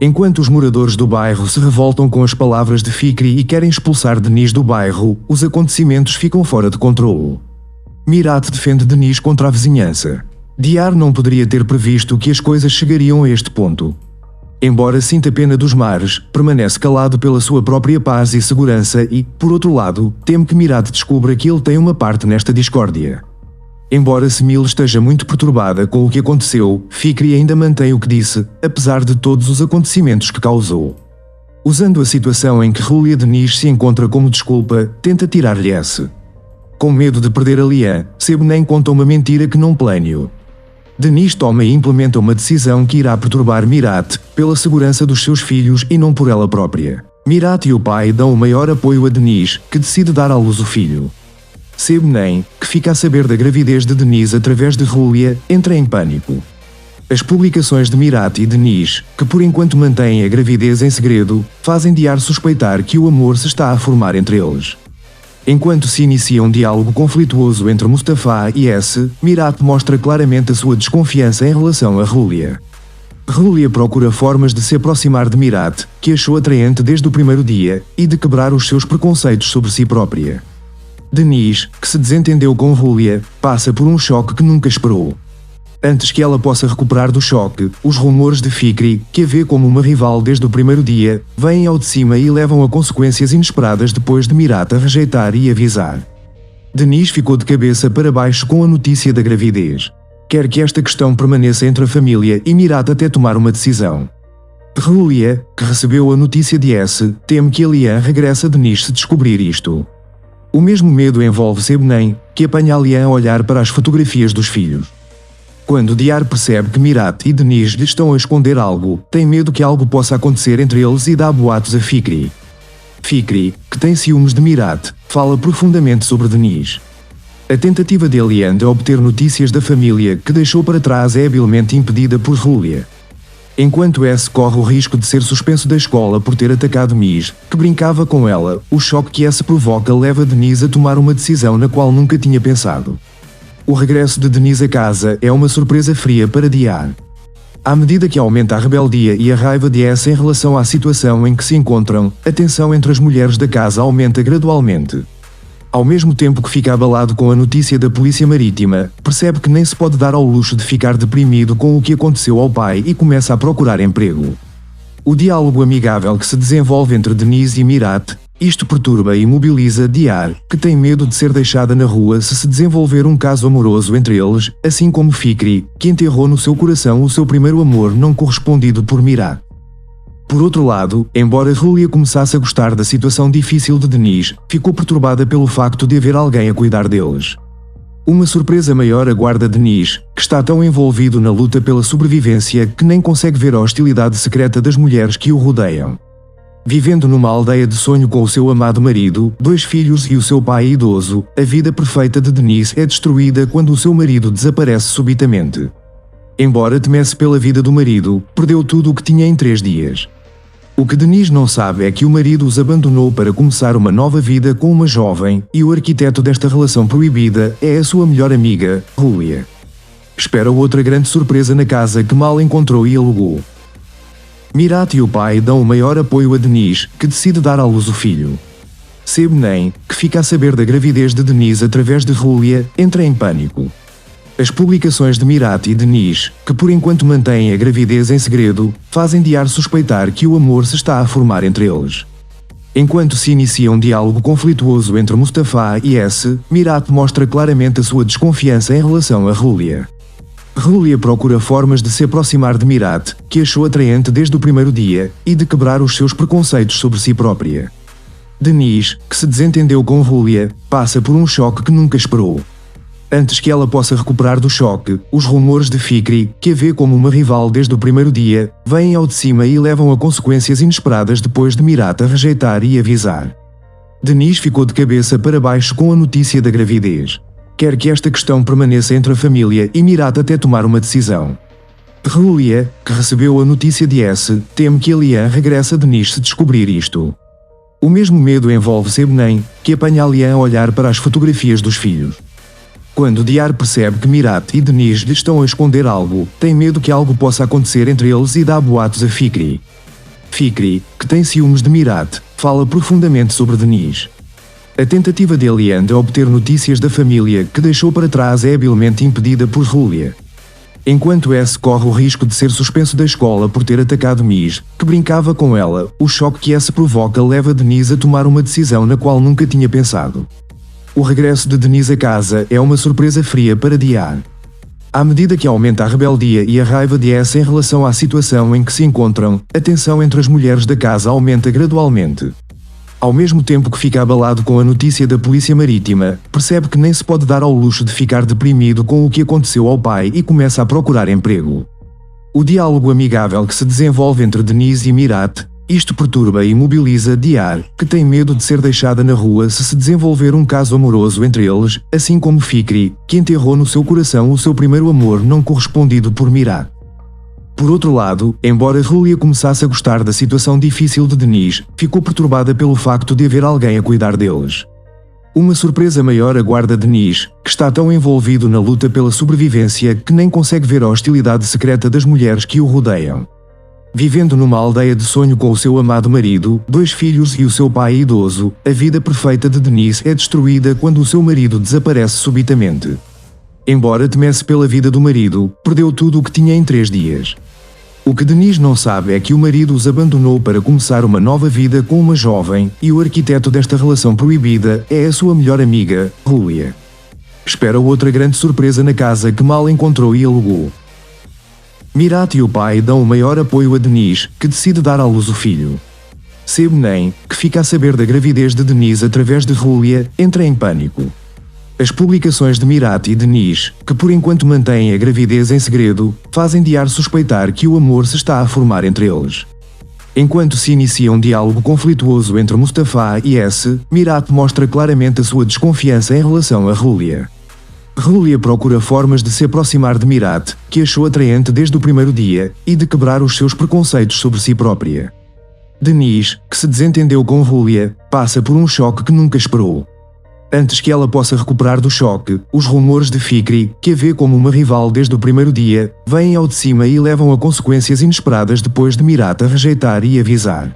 Enquanto os moradores do bairro se revoltam com as palavras de Fikri e querem expulsar Denise do bairro, os acontecimentos ficam fora de controle. Mirat defende Denise contra a vizinhança. Diyar não poderia ter previsto que as coisas chegariam a este ponto. Embora sinta pena dos mares, permanece calado pela sua própria paz e segurança e, por outro lado, teme que Mirat descubra que ele tem uma parte nesta discórdia. Embora Semil esteja muito perturbada com o que aconteceu, Fikri ainda mantém o que disse, apesar de todos os acontecimentos que causou. Usando a situação em que Julia Denise se encontra como desculpa, tenta tirar-lhe esse. Com medo de perder a Lian, Sebnem conta uma mentira que não planeou. Denise toma e implementa uma decisão que irá perturbar Mirat, pela segurança dos seus filhos e não por ela própria. Mirat e o pai dão o maior apoio a Denise, que decide dar à luz o filho. Sebnem, que fica a saber da gravidez de Denise através de Julia, entra em pânico. As publicações de Mirat e Denise, que por enquanto mantêm a gravidez em segredo, fazem Diyar suspeitar que o amor se está a formar entre eles. Enquanto se inicia um diálogo conflituoso entre Mustafa e S, Mirat mostra claramente a sua desconfiança em relação a Julia. Julia procura formas de se aproximar de Mirat, que achou atraente desde o primeiro dia, e de quebrar os seus preconceitos sobre si própria. Denise, que se desentendeu com Julia, passa por um choque que nunca esperou. Antes que ela possa recuperar do choque, os rumores de Fikri, que a vê como uma rival desde o primeiro dia, vêm ao de cima e levam a consequências inesperadas depois de Mirat a rejeitar e avisar. Denise ficou de cabeça para baixo com a notícia da gravidez. Quer que esta questão permaneça entre a família e Mirat até tomar uma decisão. Julia, que recebeu a notícia de S, teme que a Lian regresse a Denise se descobrir isto. O mesmo medo envolve Sebnem, que apanha a Lian a olhar para as fotografias dos filhos. Quando Diyar percebe que Mirat e Denise lhe estão a esconder algo, tem medo que algo possa acontecer entre eles e dá boatos a Fikri. Fikri, que tem ciúmes de Mirat, fala profundamente sobre Denise. A tentativa de Lian de obter notícias da família que deixou para trás é habilmente impedida por Julia. Enquanto S corre o risco de ser suspenso da escola por ter atacado Miss, que brincava com ela, o choque que S provoca leva Denise a tomar uma decisão na qual nunca tinha pensado. O regresso de Denise a casa é uma surpresa fria para Diyar. À medida que aumenta a rebeldia e a raiva de S em relação à situação em que se encontram, a tensão entre as mulheres da casa aumenta gradualmente. Ao mesmo tempo que fica abalado com a notícia da polícia marítima, percebe que nem se pode dar ao luxo de ficar deprimido com o que aconteceu ao pai e começa a procurar emprego. O diálogo amigável que se desenvolve entre Denise e Mirat, isto perturba e mobiliza Diyar, que tem medo de ser deixada na rua se desenvolver um caso amoroso entre eles, assim como Fikri, que enterrou no seu coração o seu primeiro amor não correspondido por Mirat. Por outro lado, embora Julia começasse a gostar da situação difícil de Denise, ficou perturbada pelo facto de haver alguém a cuidar deles. Uma surpresa maior aguarda Denise, que está tão envolvido na luta pela sobrevivência que nem consegue ver a hostilidade secreta das mulheres que o rodeiam. Vivendo numa aldeia de sonho com o seu amado marido, 2 filhos e o seu pai idoso, a vida perfeita de Denise é destruída quando o seu marido desaparece subitamente. Embora temesse pela vida do marido, perdeu tudo o que tinha em 3 dias. O que Denise não sabe é que o marido os abandonou para começar uma nova vida com uma jovem, e o arquiteto desta relação proibida é a sua melhor amiga, Julia. Espera outra grande surpresa na casa que mal encontrou e alugou. Mirat e o pai dão o maior apoio a Denise, que decide dar à luz o filho. Sebnem, que fica a saber da gravidez de Denise através de Julia, entra em pânico. As publicações de Mirat e Denise, que por enquanto mantêm a gravidez em segredo, fazem Diyar suspeitar que o amor se está a formar entre eles. Enquanto se inicia um diálogo conflituoso entre Mustafa e S, Mirat mostra claramente a sua desconfiança em relação a Julia. Julia procura formas de se aproximar de Mirat, que achou atraente desde o primeiro dia, e de quebrar os seus preconceitos sobre si própria. Denise, que se desentendeu com Julia, passa por um choque que nunca esperou. Antes que ela possa recuperar do choque, os rumores de Fikri, que a vê como uma rival desde o primeiro dia, vêm ao de cima e levam a consequências inesperadas depois de Mirat a rejeitar e avisar. Denise ficou de cabeça para baixo com a notícia da gravidez. Quer que esta questão permaneça entre a família e Mirat até tomar uma decisão. Julia, que recebeu a notícia de S, teme que a Lian regresse a Denise se descobrir isto. O mesmo medo envolve Sebnem, que apanha a Lian a olhar para as fotografias dos filhos. Quando Diyar percebe que Mirat e Denise lhe estão a esconder algo, tem medo que algo possa acontecer entre eles e dá boatos a Fikri. Fikri, que tem ciúmes de Mirat, fala profundamente sobre Deniz. A tentativa de Eliane de obter notícias da família que deixou para trás é habilmente impedida por Julia. Enquanto S corre o risco de ser suspenso da escola por ter atacado Miss, que brincava com ela, o choque que S provoca leva Deniz a tomar uma decisão na qual nunca tinha pensado. O regresso de Deniz a casa é uma surpresa fria para Diar. À medida que aumenta a rebeldia e a raiva de S em relação à situação em que se encontram, a tensão entre as mulheres da casa aumenta gradualmente. Ao mesmo tempo que fica abalado com a notícia da polícia marítima, percebe que nem se pode dar ao luxo de ficar deprimido com o que aconteceu ao pai e começa a procurar emprego. O diálogo amigável que se desenvolve entre Deniz e Mirat, isto perturba e imobiliza Diar, que tem medo de ser deixada na rua se desenvolver um caso amoroso entre eles, assim como Fikri, que enterrou no seu coração o seu primeiro amor não correspondido por Mirat. Por outro lado, embora Julia começasse a gostar da situação difícil de Deniz, ficou perturbada pelo facto de haver alguém a cuidar deles. Uma surpresa maior aguarda Deniz, que está tão envolvido na luta pela sobrevivência que nem consegue ver a hostilidade secreta das mulheres que o rodeiam. Vivendo numa aldeia de sonho com o seu amado marido, 2 filhos e o seu pai idoso, a vida perfeita de Deniz é destruída quando o seu marido desaparece subitamente. Embora temesse pela vida do marido, perdeu tudo o que tinha em 3 dias. O que Deniz não sabe é que o marido os abandonou para começar uma nova vida com uma jovem, e o arquiteto desta relação proibida é a sua melhor amiga, Julia. Espera outra grande surpresa na casa que mal encontrou e alugou. Mirat e o pai dão o maior apoio a Deniz, que decide dar à luz o filho. Sebnem, que fica a saber da gravidez de Deniz através de Julia, entra em pânico. As publicações de Mirat e Deniz, que por enquanto mantêm a gravidez em segredo, fazem Diar suspeitar que o amor se está a formar entre eles. Enquanto se inicia um diálogo conflituoso entre Mustafa e S, Mirat mostra claramente a sua desconfiança em relação a Julia. Julia procura formas de se aproximar de Mirat, que achou atraente desde o primeiro dia, e de quebrar os seus preconceitos sobre si própria. Deniz, que se desentendeu com Julia, passa por um choque que nunca esperou. Antes que ela possa recuperar do choque, os rumores de Fikri, que a vê como uma rival desde o primeiro dia, vêm ao de cima e levam a consequências inesperadas depois de Mirat a rejeitar e avisar.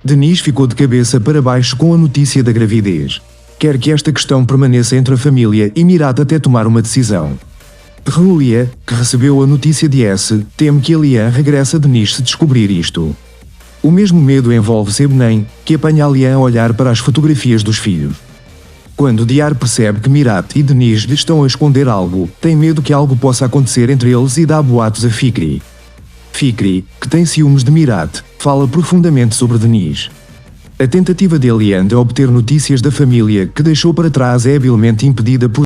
Deniz ficou de cabeça para baixo com a notícia da gravidez. Quer que esta questão permaneça entre a família e Mirat até tomar uma decisão. Julia, que recebeu a notícia de S, teme que Eliane regresse a Deniz se descobrir isto. O mesmo medo envolve Sebnem, que apanha Eliane a olhar para as fotografias dos filhos. Quando Diar percebe que Mirat e Deniz lhe estão a esconder algo, tem medo que algo possa acontecer entre eles e dá boatos a Fikri. Fikri, que tem ciúmes de Mirat, fala profundamente sobre Deniz. A tentativa de Eliane de obter notícias da família que deixou para trás é habilmente impedida por